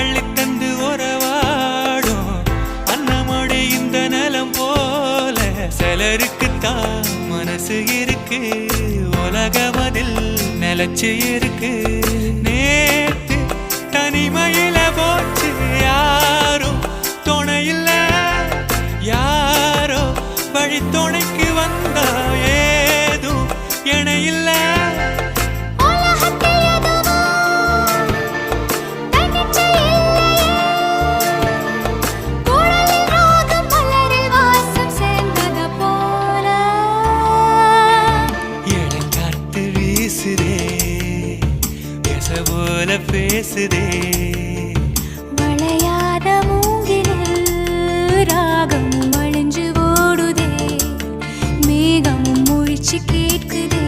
அள்ளித்தந்து உறவாடும் அன்னமொழி இந்த நலம் போல சிலருக்குத்தான் மனசு இருக்கு உலகமதில் நிலச்சு இருக்கு நேத்து தனிமையில போச்சு யாரும் துணையில்ல யாரோ வழி துணைக்கு வந்தா ஏதும் இணையில்ல போல பேசுதே வளையாத மூங்கிலில் ராகமும் வளைஞ்சு ஓடுதே மேகமும் முழிச்சு கேட்குதே